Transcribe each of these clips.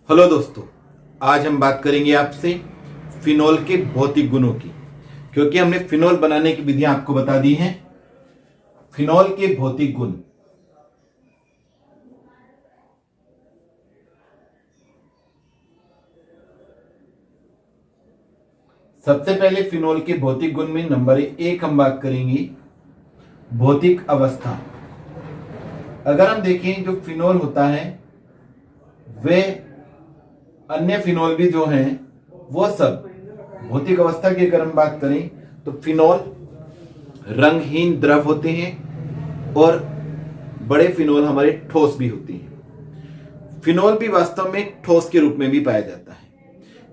Hello दोस्तों, आज हम बात करेंगे आपसे फिनोल के भौतिक गुणों की। क्योंकि हमने फिनोल बनाने की विधियां आपको बता दी हैं। फिनोल के भौतिक गुण। सबसे पहले फिनोल के भौतिक गुण में नंबर 1 हम बात करेंगे भौतिक अवस्था। अगर हम देखें जो फिनोल होता है वे अन्य फिनोल भी जो हैं वो सब भौतिक अवस्था की अगर हम बात करें तो फिनोल रंगहीन द्रव होते हैं और बड़े फिनोल हमारे ठोस भी होते हैं। फिनोल भी वास्तव में ठोस के रूप में भी पाया जाता है,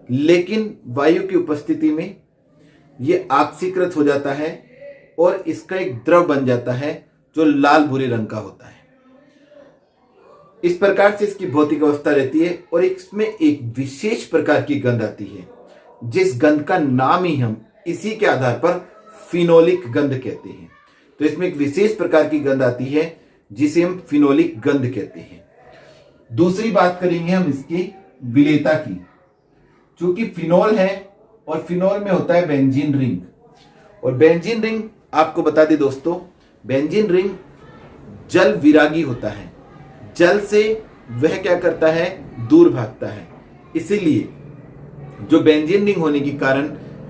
लेकिन वायु की उपस्थिति में यह ऑक्सीकृत हो जाता है और इसका एक द्रव बन जाता है जो लाल भूरे रंग का होता है। इस प्रकार से इसकी भौतिक अवस्था रहती है और इसमें एक विशेष प्रकार की गंध आती है, जिस गंध का नाम ही हम इसी के आधार पर फिनोलिक गंध कहते हैं। तो इसमें एक विशेष प्रकार की गंध आती है जिसे हम फिनोलिक गंध कहते हैं। दूसरी बात करेंगे हम इसकी विलेयता की। चूंकि फिनोल है और फिनोल में होता है बेंजीन रिंग, और बेंजीन रिंग आपको बता दें दोस्तों, बेंजीन रिंग जल विरागी होता है। जल से वह क्या करता है, दूर भागता है। इसीलिए जो बेंजीन रिंग होने के कारण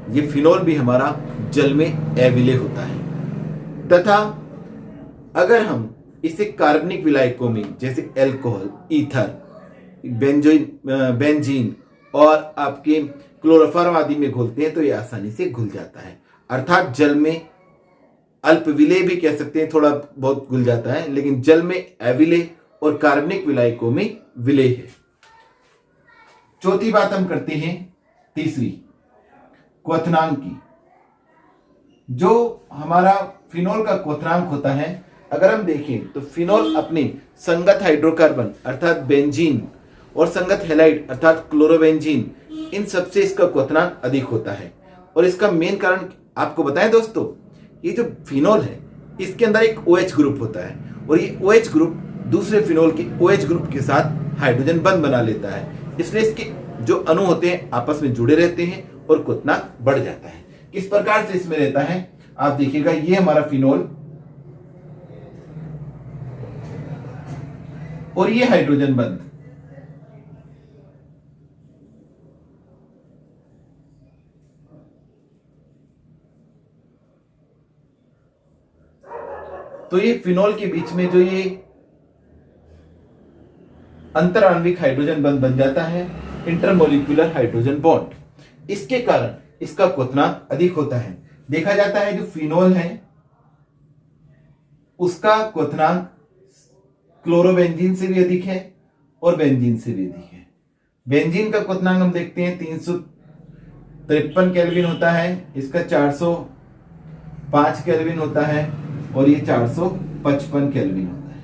ये फिनोल भी हमारा जल में अविलेय होता है। तथा अगर हम इसे कार्बनिक विलायकों में जैसे अल्कोहल, ईथर, बेंजीन और आपके क्लोरोफॉर्म आदि में घोलते हैं तो ये आसानी से घुल जाता है। अर्थात जल में अल्प विलेय भी कह सकते हैं, थोड़ा बहुत घुल जाता है, लेकिन जल में अविलेय और कार्बनिक विलायकों में विलेय है। चौथी बात हम करते हैं तीसरी, क्वथनांक की। जो हमारा फिनोल का क्वथनांक होता है, अगर हम देखें तो फिनोल अपने संगत हाइड्रोकार्बन अर्थात बेंजीन और संगत हैलाइड अर्थात क्लोरोबेंजीन, इन सबसे इसका क्वथनांक अधिक होता है। और इसका मेन कारण आपको बताएं दोस्तों, ये जो फिनोल है इसके अंदर एक OH ग्रुप होता है और ये OH ग्रुप दूसरे फिनोल के OH ग्रुप के साथ हाइड्रोजन बंध बना लेता है। इसलिए इसके जो अणु होते हैं आपस में जुड़े रहते हैं और क्वथनांक बढ़ जाता है। किस प्रकार से इसमें रहता है आप देखिएगा, ये हमारा फिनोल और ये हाइड्रोजन बंध, तो ये फिनोल के बीच में जो ये अंतराण्विक हाइड्रोजन बंध बन जाता है, इंटरमोलिक्यूलर हाइड्रोजन बॉन्ड। इसके कारण इसका क्वथनांक अधिक होता है। देखा जाता है जो फिनोल है उसका क्वथनांक क्लोरोबेंजीन से भी अधिक है और बेंजीन से भी अधिक है। बेंजीन का क्वथनांक हम देखते हैं 353 केल्विन होता है, इसका 405 केल्विन होता है और ये 455 केल्विन होता है।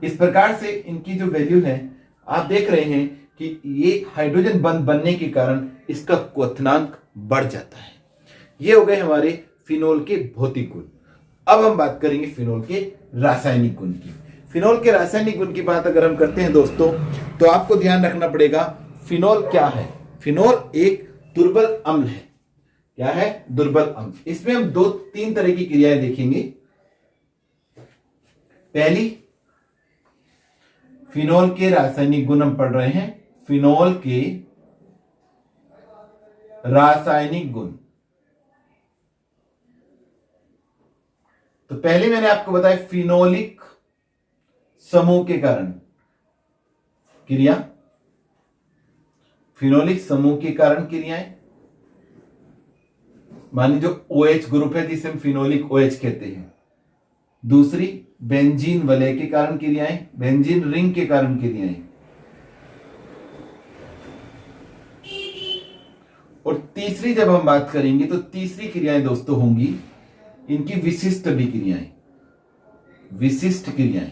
इस प्रकार से इनकी जो वैल्यू है आप देख रहे हैं कि ये हाइड्रोजन बंध बनने के कारण इसका क्वथनांक बढ़ जाता है। ये हो गए हमारे फिनोल के भौतिक गुण। अब हम बात करेंगे फिनोल के रासायनिक गुण की। फिनोल के रासायनिक गुण की बात अगर हम करते हैं दोस्तों, तो आपको ध्यान रखना पड़ेगा फिनोल क्या है। फिनोल एक दुर्बल अम्ल है। क्या है? दुर्बल अम्ल। इसमें हम 2-3 तरह की क्रियाएं देखेंगे। पहली, फिनोल के रासायनिक गुण हम पढ़ रहे हैं, फिनोल के रासायनिक गुण। तो पहले मैंने आपको बताया फिनोलिक समूह के कारण क्रिया, फिनोलिक समूह के कारण क्रियाएं। मान लीजिए जो OH ग्रुप है जिसे हम फिनोलिक OH कहते हैं। दूसरी, बेंजीन वलय के कारण क्रियाएं, बेंजीन रिंग के कारण क्रियाएं। और तीसरी जब हम बात करेंगे तो तीसरी क्रियाएं दोस्तों होंगी इनकी विशिष्ट अभिक्रियाएं, विशिष्ट क्रियाएं।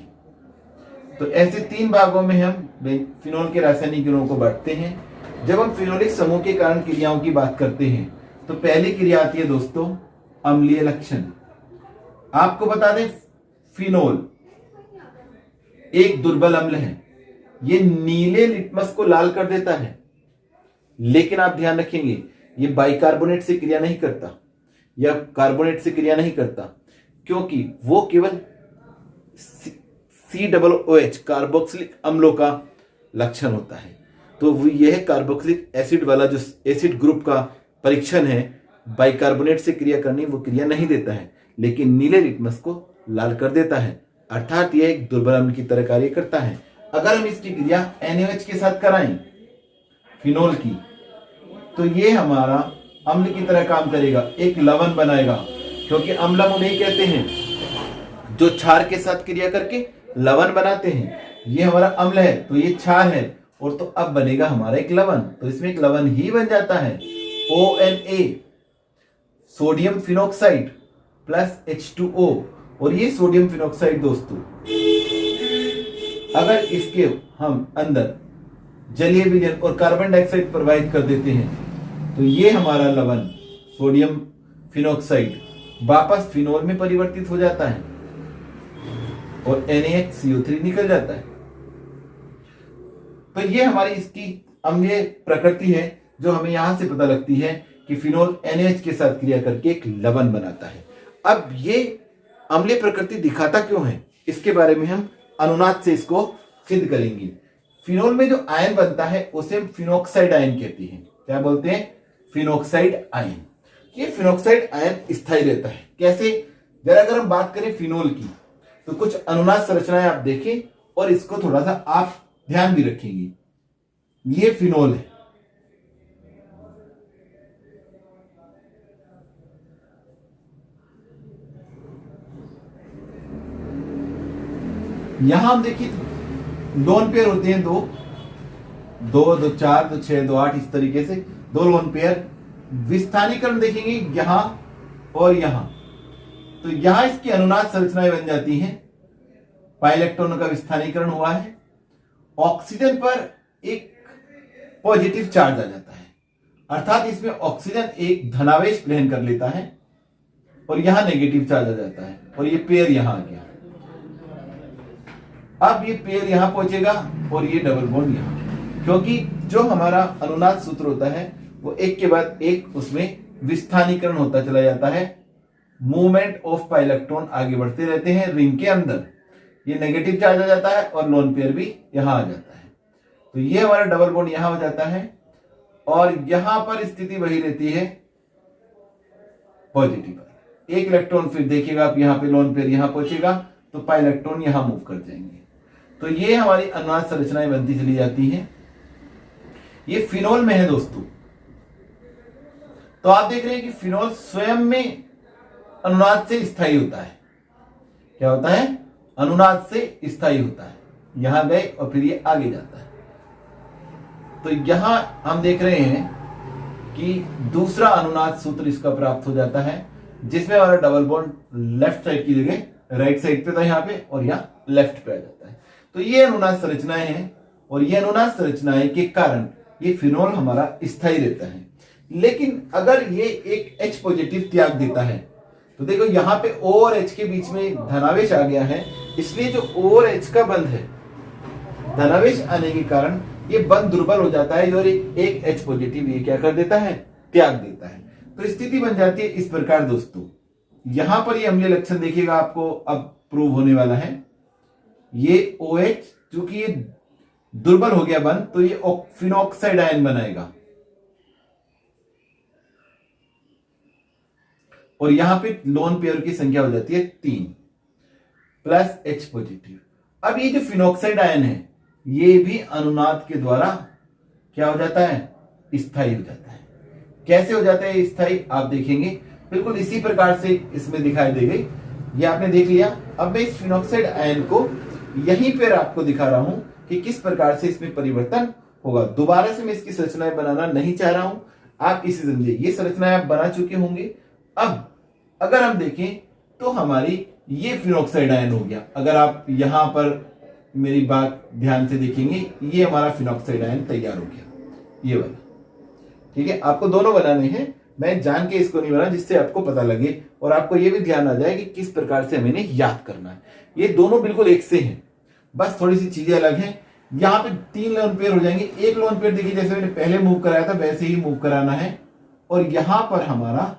तो ऐसे 3 भागों में हम फिनोल के रासायनिक गुणों को बांटते हैं। जब हम फिनोलिक समूह के कारण क्रियाओं की बात करते हैं तो पहली क्रिया आती है दोस्तों अम्लीय लक्षण। आपको बता दें फिनोल एक दुर्बल अम्ल है, ये नीले लिटमस को लाल कर देता है, लेकिन आप ध्यान रखेंगे ये बाइकार्बोनेट से क्रिया नहीं करता या कार्बोनेट से क्रिया नहीं करता, क्योंकि वो केवल COOH कार्बोक्सिलिक अम्लों का लक्षण होता है। तो यह कार्बोक्सिलिक एसिड वाला जो एसिड ग्रुप का परीक्षण है, बाइकार्बोनेट से क्रिया करनी, वो क्रिया नहीं देता है, लेकिन नीले लिटमस को लाल कर देता है, अर्थात यह एक दुर्बल अम्ल की तरह कार्य करता है। अगर हम इसकी क्रिया NaOH के साथ कराएं फिनोल की, तो ये हमारा अम्ल की तरह काम करेगा, एक लवण बनाएगा, क्योंकि अम्लम उन्हें कहते हैं जो क्षार के साथ क्रिया करके लवण बनाते हैं। ये हमारा अम्ल है तो ये क्षार है, और तो अब बनेगा हमारा एक लवण, तो इसमें एक लवण ही बन जाता है ONA, sodium phenoxide plus H2O। और ये सोडियम फिनोक्साइड दोस्तों, अगर इसके हम अंदर जलीय विलयन और कार्बन डाइऑक्साइड प्रवाहित कर देते हैं, तो ये हमारा लवण सोडियम फिनोक्साइड वापस फिनोल में परिवर्तित हो जाता है और NaHCO3 निकल जाता है। तो ये हमारी इसकी अम्लीय प्रकृति है, जो हमें यहां से पता लगती है कि फिनोल NaH के साथ क्रिया करके एक लवण बनाता है। अब ये अम्लीय प्रकृति दिखाता क्यों है, इसके बारे में हम अनुनाद से इसको सिद्ध करेंगे। फिनोल में जो आयन बनता है उसे हम फिनोक्साइड आयन कहते हैं। क्या बोलते हैं? Phenoxide ion. ये फिनोक्साइड आयन स्थायी रहता है। कैसे? जरा अगर हम बात करें फिनोल की, तो कुछ अनुनाद संरचनाएं आप देखें और इसको थोड़ा सा आप ध्यान भी रखेंगे। ये फिनोल है, यहां हम देखिए लोन पेयर होते हैं, दो 2 4 2 6 2 8, इस तरीके से 2 लोन पेयर। विस्थानीकरण देखेंगे यहां और यहां, तो यहां इसकी अनुनाद संरचनाएं बन जाती हैं। पाई इलेक्ट्रॉनों का विस्थानीकरण हुआ है, ऑक्सीजन पर एक पॉजिटिव चार्ज आ जाता है, अर्थात इसमें ऑक्सीजन एक धनावेश ग्रहण कर लेता है और यहां नेगेटिव चार्ज आ जाता है, और ये पेयर यहां आ गया। अब ये पेयर यहां पहुंचेगा और ये डबल बॉन्ड यहां, क्योंकि जो हमारा अनुनाद सूत्र होता है वो एक के बाद एक उसमें विस्थानीकरण होता चला जाता है। मूवमेंट ऑफ पाई इलेक्ट्रॉन आगे बढ़ते रहते हैं रिंग के अंदर, ये नेगेटिव चार्ज आ जाता है और लोन पेयर भी यहां आ जाता है। तो ये हमारा डबल बॉन्ड यहां हो जाता है और यहां पर स्थिति वही रहती है पॉजिटिव। एक इलेक्ट्रॉन फिर देखिएगा आप, यहां पे लोन पेयर यहां पहुंचेगा तो पाई इलेक्ट्रॉन यहां मूव कर जाएंगे। तो ये हमारी अनुनाद संरचनाएं बनती चली जाती हैं। ये फिनोल में है दोस्तों। तो आप देख रहे हैं कि फिनोल स्वयं में अनुनाद से स्थायी होता है। क्या होता है? अनुनाद से स्थायी होता है। यहां गए और फिर ये आगे जाता है। तो यहां हम देख रहे हैं कि दूसरा अनुनाद सूत्र इसका प्राप्त हो जाता है, जिसमें हमारा डबल बॉन्ड लेफ्ट साइड की जगह राइट साइड पे था यहां पे, और यहां लेफ्ट पे आ जाता है। तो ये अनुनाद संरचनाएं हैं और ये अनुनाद संरचनाएं के कारण ये फिनोल हमारा स्थायी रहता है। लेकिन अगर ये एक H पॉजिटिव त्याग देता है, तो देखो यहां पे O और H के बीच में धनावेश आ गया है, इसलिए जो O और H का बंध है, धनावेश आने के कारण ये बंध दुर्बल हो जाता है और एक H पॉजिटिव ये क्या कर देता है? त्याग देता है। तो स्थिति बन जाती है इस प्रकार दोस्तों। यहां पर ये अम्लीय लक्षण देखिएगा आपको अब प्रूव होने वाला है। ये OH चूंकि ये दुर्बल हो गया बंध, तो ये फिनोक्साइड आयन बनाएगा और यहां पे लोन पेयर की संख्या हो जाती है 3 प्लस H पॉजिटिव। अब ये जो फिनोक्साइड आयन है ये भी अनुनाद के द्वारा क्या हो जाता है? स्थायी हो जाता है। कैसे हो जाता है स्थायी? आप देखेंगे बिल्कुल इसी प्रकार से इसमें दिखाई दे गई। ये आपने देख लिया। अब मैं इस फिनोक्साइड आयन को यहीं पर आपको दिखा रहा हूं कि किस प्रकार से इसमें परिवर्तन होगा। दोबारा से मैं इसकी संरचनाएं बनाना नहीं चाह रहा हूं, आप इसे समझिए। ये संरचनाएं आप बना चुके होंगे। अब अगर हम देखें तो हमारी ये फिनोक्साइड आयन हो गया। अगर आप यहां पर मेरी बात ध्यान से देखेंगे, ये हमारा फिनोक्साइड आयन तैयार हो गया, ये वाला। ठीक है, आपको दोनों बनाने हैं, मैं जान के इसको नहीं बना जिससे आपको पता लगे और आपको ये भी ध्यान आ जाए कि किस प्रकार से हमें याद करना है। ये दोनों बिल्कुल एक से हैं, बस थोड़ी सी चीजें अलग हैं। यहां पे 3 लोन पेयर हो जाएंगे। एक लोन पेयर देखिए जैसे मैंने पहले मूव कराया था वैसे ही मूव कराना है, और यहां पर हमारा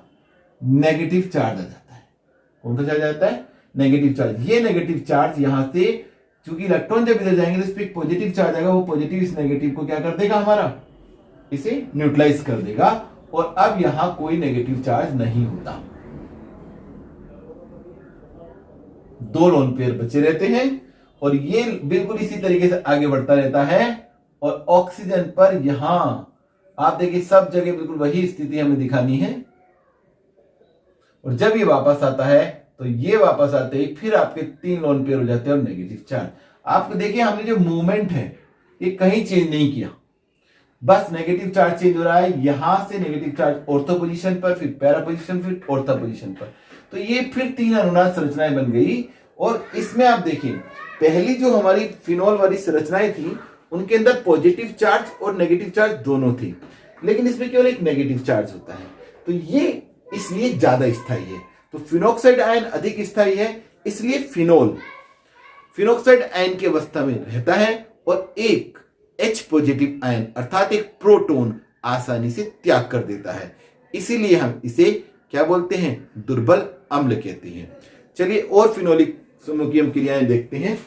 नेगेटिव चार्ज आ जाता है। कौन सा चार्ज आता है? Negative charge. ये नेगेटिव चार्ज यहां से, क्योंकि इलेक्ट्रॉन जब इधर जाएंगे तो इस पर एक पॉजिटिव चार्ज आएगा, वो पॉजिटिव इस नेगेटिव को क्या कर देगा, हमारा इसे न्यूट्रलाइज कर देगा, और अब यहां कोई नेगेटिव चार्ज नहीं होता। 2 लोन पेयर बचे रहते हैं, और ये बिल्कुल इसी तरीके से आगे बढ़ता रहता है। और ऑक्सीजन पर यहां आप देखिए सब जगह बिल्कुल वही स्थिति हमें दिखानी है, और जब ये वापस आता है तो ये वापस आते ही फिर आपके 3 लोन पेयर हो जाते हैं और नेगेटिव चार्ज। आपको देखिए हमने जो मूवमेंट है ये कहीं चेंज नहीं किया, बस नेगेटिव चार्ज चेंज हो रहा है। यहां से नेगेटिव चार्ज ऑर्थो पोजीशन पर, फिर पैरा पोजीशन, फिर ऑर्थो पोजीशन पर, तो ये फिर 3 अनुनाद संरचनाएं बन गई। और इसमें आप देखिए पहली जो हमारी फिनोल वाली संरचनाएं थी उनके अंदर पॉजिटिव चार्ज और नेगेटिव चार्ज दोनों थी, लेकिन इसमें केवल एक नेगेटिव चार्ज होता है, तो ये इसलिए ज्यादा स्थायी है। तो फिनोक्साइड आयन अधिक स्थायी है, इसलिए फिनोल फिनोक्साइड आयन की अवस्था में रहता है, और एक H पॉजिटिव आयन अर्थात एक प्रोटॉन आसानी से त्याग कर देता है, इसीलिए हम इसे क्या बोलते हैं, दुर्बल अम्ल कहते हैं। चलिए और फिनोलिक समूहकीय क्रियाएं देखते हैं।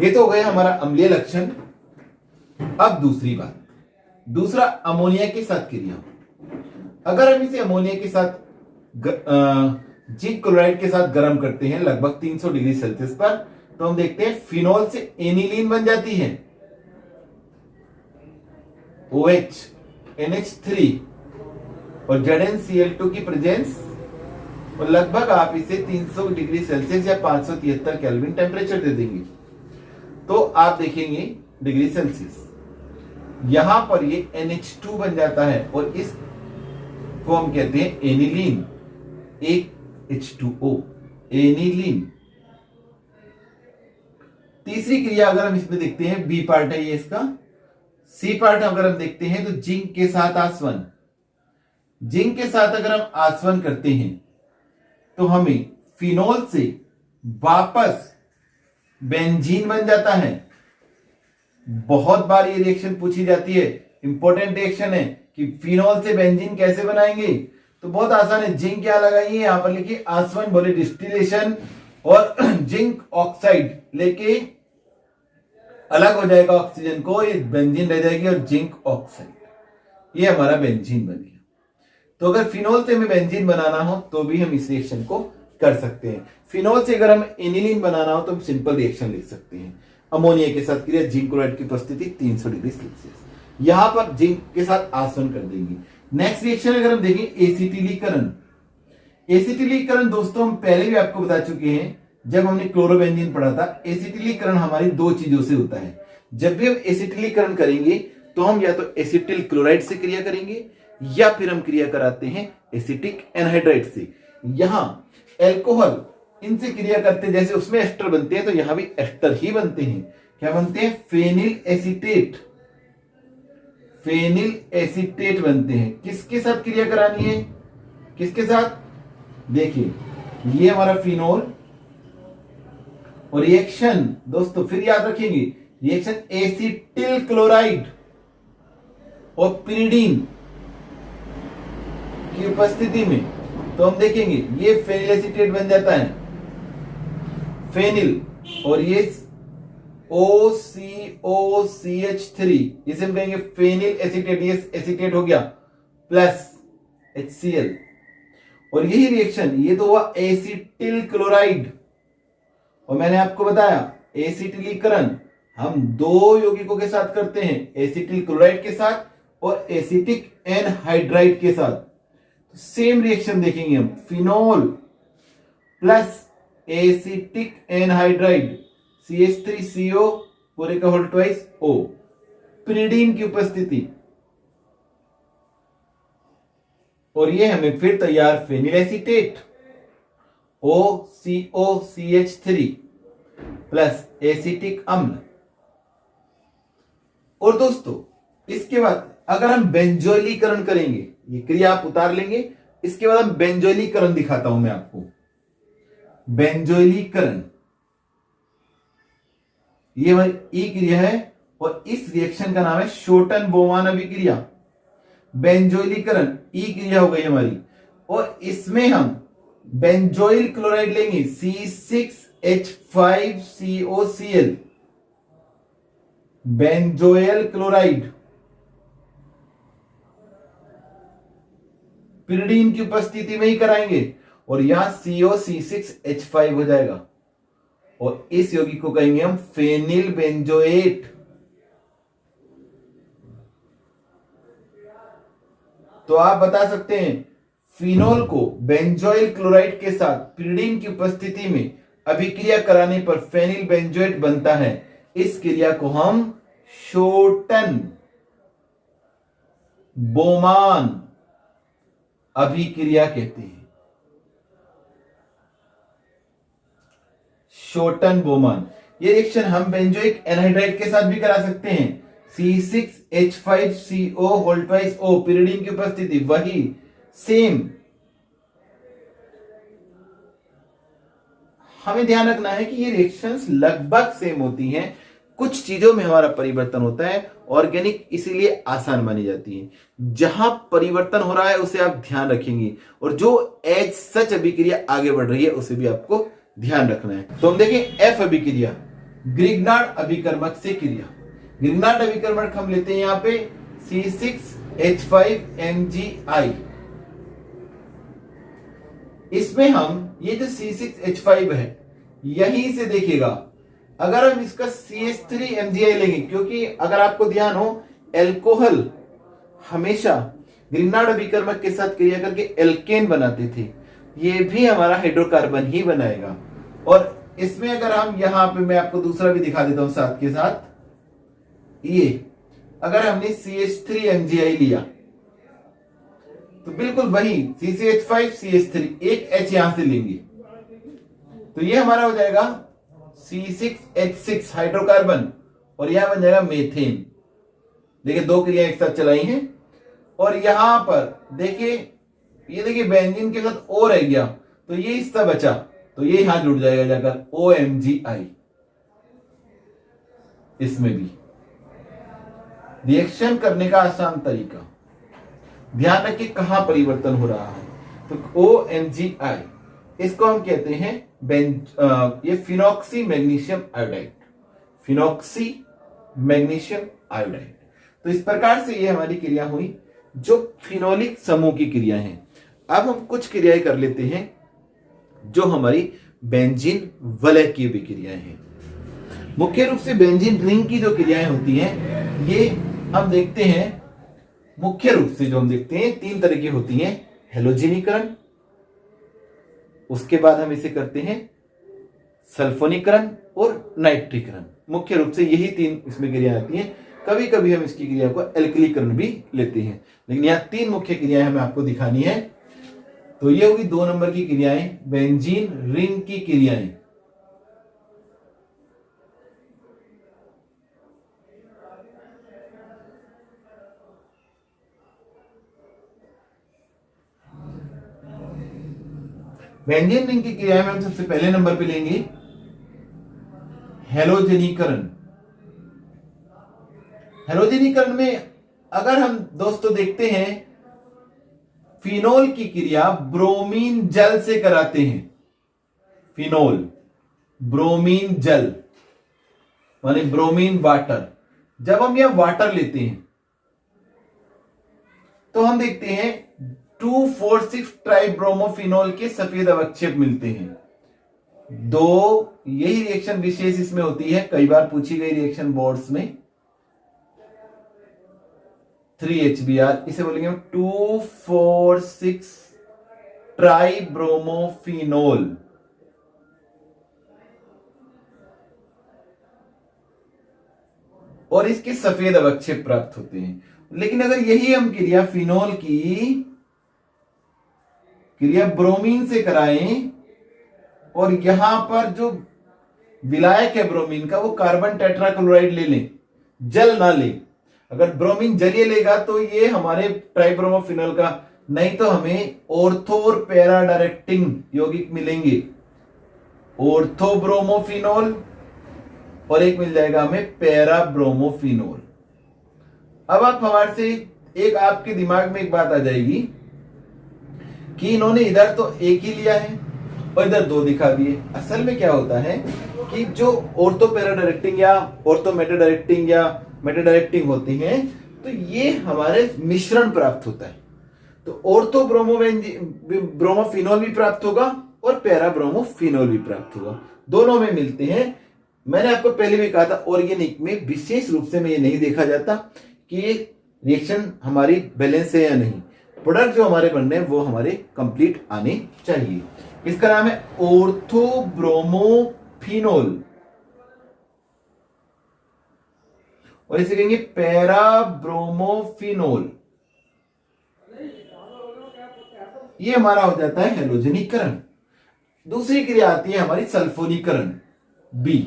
ये तो हो गया हमारा अम्लीय लक्षण। अब दूसरी बात, दूसरा अमोनिया के साथ क्रिया। अगर हम इसे अमोनिया के साथ जिंक क्लोराइड के साथ गर्म करते हैं लगभग 300 डिग्री सेल्सियस पर, तो हम देखते हैं फिनोल से एनिलीन बन जाती है, OH NH3 और ZnCl2 की प्रेजेंस, और लगभग आप इसे 300 डिग्री सेल्सियस या 573 केल्विन टेम्परेचर दे देंगे, तो आप देखेंगे डिग्री सेल्सियस, यहां पर ये NH2 बन जाता है, और इस को हम कहते हैं एनिलीन, एक H2O एनिलीन। तीसरी क्रिया अगर हम इसमें देखते हैं, बी पार्ट है ये इसका। सी पार्ट अगर हम देखते हैं तो जिंक के साथ आसवन, जिंक के साथ अगर हम आसवन करते हैं तो हमें फिनोल से वापस बेंजीन बन जाता है। बहुत बार ये रिएक्शन पूछी जाती है, इंपॉर्टेंट रिएक्शन है कि फिनोल से बेंजीन कैसे बनाएंगे, तो बहुत आसान है, जिंक क्या लगाइए, यहां पर लिखिए आसवन, बोले डिस्टिलेशन, और जिंक ऑक्साइड लेके अलग हो जाएगा ऑक्सीजन को, ये बेंजीन रह जाएगी, और जिंक ऑक्साइड, ये हमारा बेंजीन बन गया। तो अगर फिनोल से हमें बेंजीन बनाना हो तो भी हम इस रिएक्शन को कर सकते हैं। फिनोल से अगर हम एनिलीन बनाना हो तो हम सिंपल रिएक्शन लिख सकते हैं। अमोनिया के साथ क्रिया, जिंक क्लोराइड की उपस्थिति 300 डिग्री सेल्सियस, यहां पर जिंक के साथ आसवन कर देंगे। नेक्स्ट रिएक्शन अगर हम देखें, एसिटिलीकरण। एसिटिलीकरण दोस्तों हम पहले भी आपको बता चुके हैं जब हमने क्लोरोबेंजीन पढ़ा था। एसिटिलीकरण हमारी 2 चीजों से होता है। जब भी हम एसिटिलीकरण करेंगे तो हम या तो एसिटिल क्लोराइड से क्रिया करेंगे, या फिर हम क्रिया कराते हैं एसिटिक एनहाइड्राइड से। यहां एल्कोहल इनसे क्रिया करते हैं, जैसे उसमें एस्टर बनते हैं तो यहां भी एस्टर ही बनते हैं। क्या बनते हैं? फेनिल एसीटेट, फेनिल एसीटेट बनते हैं। किसके साथ क्रिया करानी है? किसके साथ? देखिए ये हमारा फिनोल, और रिएक्शन दोस्तों फिर याद रखेंगे, रिएक्शन एसिटिल क्लोराइड और पिरिडीन की उपस्थिति में, तो हम देखेंगे ये फेनिल एसीटेट बन जाता है, फेनिल, और ये OCOCH3, इसे हम कहेंगे फेनिल एसीटेट, ये एसीटेट हो गया, प्लस HCl, और यही रिएक्शन ये तो हुआ एसिटिल क्लोराइड। और मैंने आपको बताया एसिटिलीकरण हम 2 यौगिकों के साथ करते हैं, एसिटिल क्लोराइड के साथ और एसिटिक एनहाइड्राइड के साथ। तो सेम रिएक्शन देखेंगे हम, phenol plus acetic anhydride CH3CO पूरे का होल ट्वाइस O, पिरिडीन की उपस्थिति, और ये हमें फिर तैयार phenyl acetate OCOCH3 plus acetic अम्ल। और दोस्तों इसके बाद अगर हम बेंजोइलीकरण करेंगे, ये क्रिया आप उतार लेंगे, इसके बाद हम बेंजोइलीकरण दिखाता हूं मैं आपको। बेंजोइलीकरण, ये हमारी ई क्रिया है और इस रिएक्शन का नाम है शोटन बोमान अभिक्रिया। बेंजोइलीकरण ई क्रिया हो गई हमारी, और इसमें हम बेंजोइल क्लोराइड लेंगे C6H5COCl, बेंजोइल क्लोराइड पिरिडीन की उपस्थिति में ही कराएंगे और यहां COC6H5 हो जाएगा और इस यौगिक को कहेंगे हम फेनिल बेंजोएट। तो आप बता सकते हैं फिनोल को बेंजोइल क्लोराइड के साथ पिरिडीन की उपस्थिति में अभिक्रिया कराने पर फेनिल बेंजोएट बनता है। इस क्रिया को हम शोटन बोमान अभिक्रिया कहते हैं। शोटन बोमान ये रिएक्शन हम बेंजोइक एनहाइड्राइड के साथ भी करा सकते हैं। C6H5CO2O पिरिडीन की उपस्थिति वही सेम। हमें ध्यान रखना है कि ये रिएक्शंस लगभग सेम होती हैं, कुछ चीजों में हमारा परिवर्तन होता है। ऑर्गेनिक इसीलिए आसान मानी जाती है। जहां परिवर्तन हो रहा है उसे आप ध्यान रखेंगे और जो एज सच अभिक्रिया आगे बढ़ रही है उसे भी आपको ध्यान रखना है। तो हम देखें एफ अभिक्रिया, ग्रिग्नार्ड अभिकर्मक से क्रिया। ग्रिग्नार्ड अभिकर्मक हम लेते हैं यहां पे C6H5MgI। इसमें हम ये जो C6H5 है यहीं से देखिएगा, अगर हम इसका CH3MgI लेंगे, क्योंकि अगर आपको ध्यान हो एल्कोहल हमेशा ग्रिग्नार्ड अभिकर्मक के साथ क्रिया करके एल्केन बनाते थे, ये भी हमारा हाइड्रोकार्बन ही बनाएगा। और इसमें अगर हम यहां पे मैं आपको दूसरा भी दिखा देता हूं साथ के साथ, ये अगर हमने CH3MgI लिया तो बिल्कुल वही CCH5CH3 एक H यहां से लेंगे तो ये हमारा हो जाएगा C6H6 हाइड्रोकार्बन और यहां बन जाएगा मेथेन। देखिए दो क्रिया एक साथ चलाई हैं और यहां पर देखिए ये देखिए बेंजीन के साथ O रह गया तो ये हिस्सा बचा तो ये यहां जुड़ जाएगा जाकर OMgI। इसमें भी रिएक्शन करने का आसान तरीका, ध्यान रखिए कहां परिवर्तन हो रहा है। तो OMgI इसको हम कहते हैं ये phenoxy magnesium iodide, phenoxy magnesium iodide. तो इस प्रकार से ये हमारी क्रिया हुई जो फिनोलिक समूह की क्रिया है। अब हम कुछ क्रियाएं कर लेते हैं जो हमारी बेंजीन वलय की विक्रियाएं हैं। मुख्य रूप से बेंजीन रिंग की जो क्रियाएं होती हैं ये हम देखते हैं, मुख्य रूप से जो हम देखते हैं तीन तरह की होती हैं, हेलोजिनीकरण, उसके बाद हम इसे करते हैं सल्फोनीकरण और नाइट्रीकरण। मुख्य रूप से यही तीन इसमें क्रियाएं आती हैं। कभी कभी हम इसकी क्रिया को एल्कलीकरण भी लेते हैं, लेकिन यहां तीन मुख्य क्रियाएं हमें आपको दिखानी है। तो ये होगी 2 नंबर की क्रियाएं, बेंजीन रिंग की क्रियाएं। बेंजीन रिंग की क्रिया में हम सबसे पहले नंबर पे लेंगे हेलोजनीकरण। हेलोजनीकरण में अगर हम दोस्तों देखते हैं फिनोल की क्रिया ब्रोमीन जल से कराते हैं। फिनोल ब्रोमीन जल माने ब्रोमीन वाटर। जब हम यह वाटर लेते हैं तो हम देखते हैं 2,4,6 ट्राइब्रोमोफिनोल के सफेद अवक्षेप मिलते हैं। दो यही रिएक्शन विशेष इसमें होती है, कई बार पूछी गई रिएक्शन बोर्ड्स में। 3HBr इसे बोलेंगे हम 2,4,6 ट्राइब्रोमोफिनोल। और इसके सफेद अवक्षेप प्राप्त होते हैं। लेकिन अगर यही हम क्रिया फिनोल की क्रिया ब्रोमीन से कराएं और यहां पर जो विलायक है ब्रोमीन का वो कार्बन टेट्राक्लोराइड ले लें, जल ना लें। अगर ब्रोमीन जलीय लेगा तो ये हमारे ट्राइब्रोमोफिनोल का, नहीं तो हमें ऑर्थो और पैरा डायरेक्टिंग यौगिक मिलेंगे। ऑर्थोब्रोमोफिनोल और एक मिल जाएगा हमें पैराब्रोमोफिनोल। अब आप हमारे से एक आपके दिमाग में एक बात आ जाएगी कि इन्होंने इधर तो एक ही लिया है और इधर दो दिखा दिए। असल में क्या होता है कि जो ऑर्थो पैरा डायरेक्टिंग या ऑर्थो मेटा डायरेक्टिंग या मेटा डायरेक्टिंग होती हैं तो ये हमारे मिश्रण प्राप्त होता है। तो ऑर्थो ब्रोमोफिनोल भी प्राप्त होगा और पैरा ब्रोमोफिनोल भी प्राप्त होगा, दोनों में मिलते हैं। मैंने आपको पहले भी कहा था ऑर्गेनिक में विशेष रूप से में ये नहीं देखा जाता कि ये रिएक्शन हमारी बैलेंस है या नहीं, प्रोडक्ट जो हमारे बनने हैं वो हमारे कंप्लीट आने चाहिए। इसका नाम है ऑर्थोब्रोमोफिनोल और इसे कहेंगे पैराब्रोमोफिनोल। ये हमारा हो जाता है हैलोजनीकरण। दूसरी क्रिया आती है हमारी सल्फोनीकरण बी।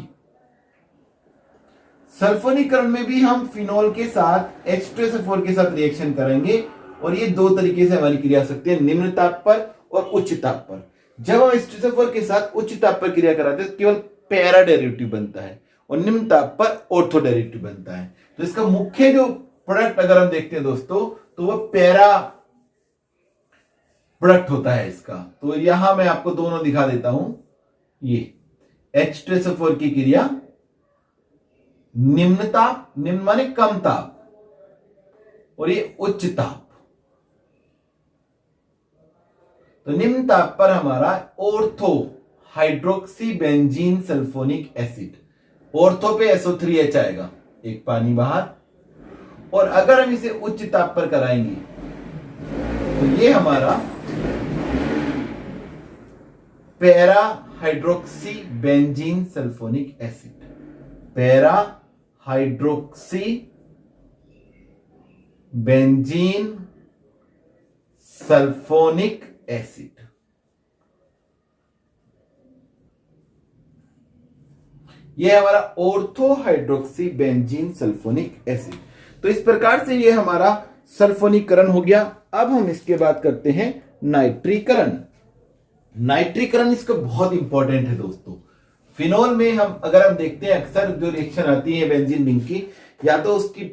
सल्फोनीकरण में भी हम फिनोल के साथ H2SO4 के साथ रिएक्शन करेंगे और ये दो तरीके से हमारी क्रिया हो सकती है, निम्न ताप पर और उच्च ताप पर। जब हम H2SO4 के साथ उच्च ताप पर क्रिया कराते हैं तो केवल पैरा डेरिवेटिव बनता है और निम्न ताप पर ऑर्थो डेरिवेटिव बनता है। तो इसका मुख्य जो प्रोडक्ट अगर हम देखते हैं दोस्तों तो वह पैरा प्रोडक्ट होता है इसका। तो यहां मैं आपको दोनों दिखा देता हूं। ये H2SO4 की क्रिया निम्न ताप, निम्न माने कम ताप, और ये उच्च ताप। तो निम्न ताप पर हमारा ortho hydroxy benzene sulphonic acid, ortho पे SO3H आएगा, एक पानी बाहर। और अगर हम इसे उच्च ताप पर कराएंगे तो ये हमारा para hydroxy benzene sulphonic acid, para hydroxy benzene sulphonic acid. यह हमारा ortho hydroxy benzene sulphonic acid. तो इस प्रकार से यह हमारा सल्फोनीकरण हो गया। अब हम इसके बाद करते हैं नाइट्रीकरण। नाइट्रीकरण इसका बहुत इंपॉर्टेंट है दोस्तों। फिनोल में हम अगर हम देखते हैं अक्सर जो रिएक्शन आती है बेंजीन रिंग की, या तो उसकी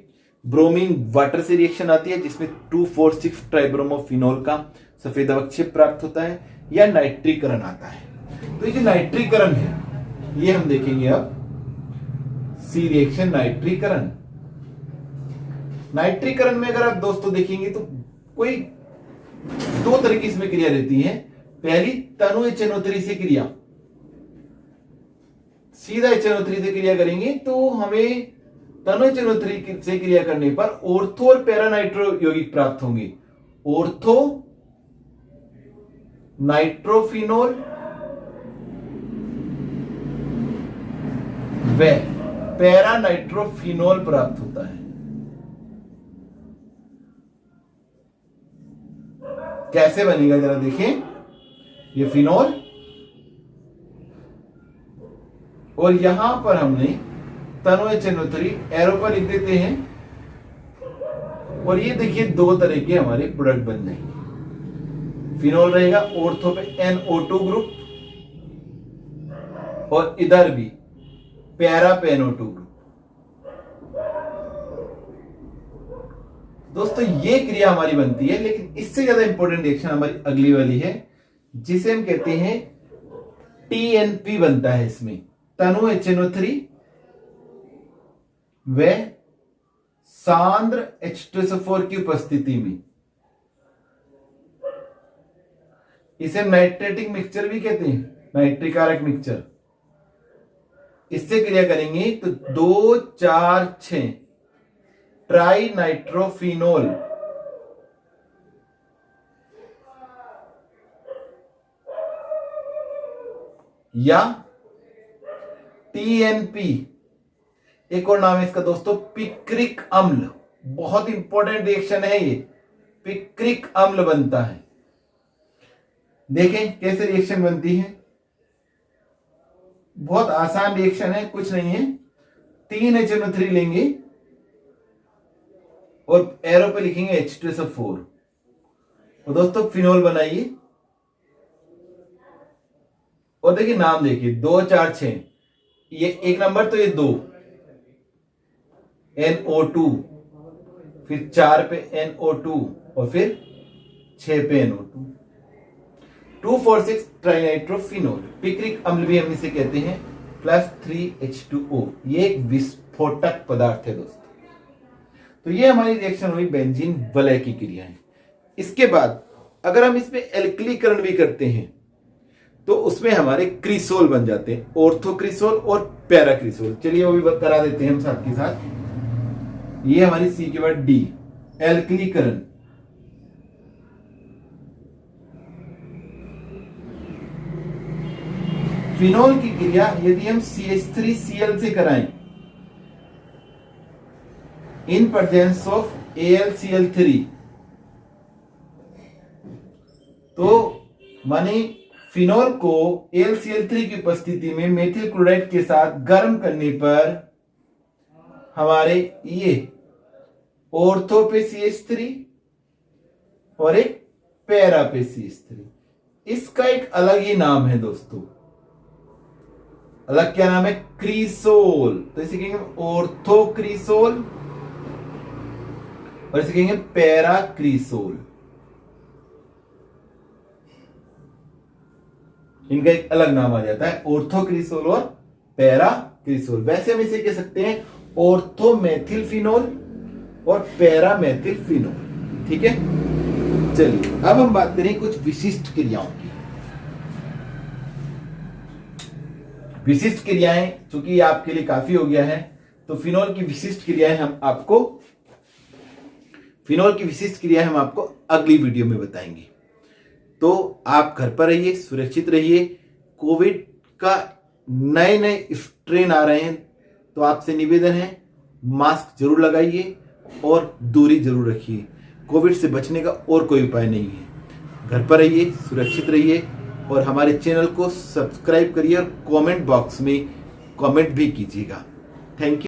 ब्रोमीन वाटर से रिएक्शन आती है जिसमें 2,4,6 ट्राइब्रोमोफिनोल का सफेद अवक्षेप प्राप्त होता है, या नाइट्रीकरण आता है। तो ये जो नाइट्रीकरण है ये हम देखेंगे अब सी रिएक्शन नाइट्रीकरण। नाइट्रीकरण में अगर आप दोस्तों देखेंगे तो कोई दो तरह की इसमें क्रिया रहती है। पहली तनु HNO3 से क्रिया, सीधा HNO3 से क्रिया करेंगे तो हमें तनु HNO3 से क्रिया करने पर ऑर्थो और पैरा नाइट्रो यौगिक प्राप्त होंगे। ऑर्थो नाइट्रोफिनोल व पैरा नाइट्रोफिनोल प्राप्त होता है। कैसे बनेगा जरा देखें। ये फिनोल और यहां पर हमने तनु HNO3 एरो पर लिख देते हैं और ये देखिए दो तरह के हमारे प्रोडक्ट बन जाएंगे। फिनोल रहेगा ऑर्थो पे NO2 ग्रुप और इधर भी पैरा पे NO2 ग्रुप। दोस्तों ये क्रिया हमारी बनती है, लेकिन इससे ज्यादा इंपॉर्टेंट रिएक्शन हमारी अगली वाली है जिसे हम कहते हैं TNP बनता है। इसमें तनु HNO3 व सांद्र H2SO4 की उपस्थिति में, इसे नाइट्रेटिक मिक्सचर भी कहते हैं, नाइट्रिकारक मिक्सचर। इससे क्रिया करेंगे तो 2,4,6 ट्राई नाइट्रोफिनोल या TNP। एक और नाम है इसका दोस्तों पिक्रिक अम्ल। बहुत इंपॉर्टेंट रिएक्शन है ये, पिक्रिक अम्ल बनता है। देखें कैसे रिएक्शन बनती है। बहुत आसान रिएक्शन है, कुछ नहीं है। 3 HNO3 लेंगे और एरो पे लिखेंगे H2SO4 और दोस्तों फिनोल बनाइए। और देखिए नाम देखिए 2 4 6, ये एक नंबर तो ये 2 NO2, फिर 4 पे NO2 और फिर 6 पे NO2, 2,4,6 ट्राइनाइट्रोफिनोल, पिक्रिक अम्ल भी हम इसे कहते हैं, प्लस 3H2O। ये एक विस्फोटक पदार्थ है दोस्तों। तो ये हमारी रिएक्शन हुई बेंजीन वलय की क्रियाएं। इसके बाद अगर हम इसमें एल्कलीकरण भी करते हैं तो उसमें हमारे क्रिसोल बन जाते हैं, ऑर्थोक्रिसोल और पैराक्रिसोल। चलिए वो भी करा देते हैं हम साथ के साथ। ये हमारी सी के बाद डी, एल्कलीकरण। फिनोल की क्रिया यदि हम CH3Cl से कराएं इन प्रेजेंस ऑफ AlCl3, तो माने फिनोल को AlCl3 की उपस्थिति में मेथिल क्लोराइड के साथ गर्म करने पर हमारे ये ऑर्थो पे CH3 और एक पैरा पे CH3, इसका एक अलग ही नाम है दोस्तों। अलग क्या नाम है? क्रिसोल। तो इसे कहेंगे ऑर्थोक्रिसोल और इसे कहेंगे पैराक्रिसोल। इनका एक अलग नाम आ जाता है, ऑर्थोक्रिसोल और पैराक्रिसोल। वैसे हम इसे कह सकते हैं ऑर्थोमेथिल फिनोल और पैरामेथिल फिनोल। ठीक है, चलिए अब हम बात करें कुछ विशिष्ट क्रियाओं की। विशिष्ट क्रियाएं, चूंकि आपके लिए काफी हो गया है, तो फिनोल की विशिष्ट क्रियाएं हम आपको अगली वीडियो में बताएंगे। तो आप घर पर रहिए, सुरक्षित रहिए। कोविड का नए नए स्ट्रेन आ रहे हैं, तो आपसे निवेदन है मास्क जरूर लगाइए और दूरी जरूर रखिए। कोविड से बचने का और कोई उपाय नहीं है। घर पर रहिए, सुरक्षित रहिए और हमारे चैनल को सब्सक्राइब करिए और कमेंट बॉक्स में कमेंट भी कीजिएगा। Thank you.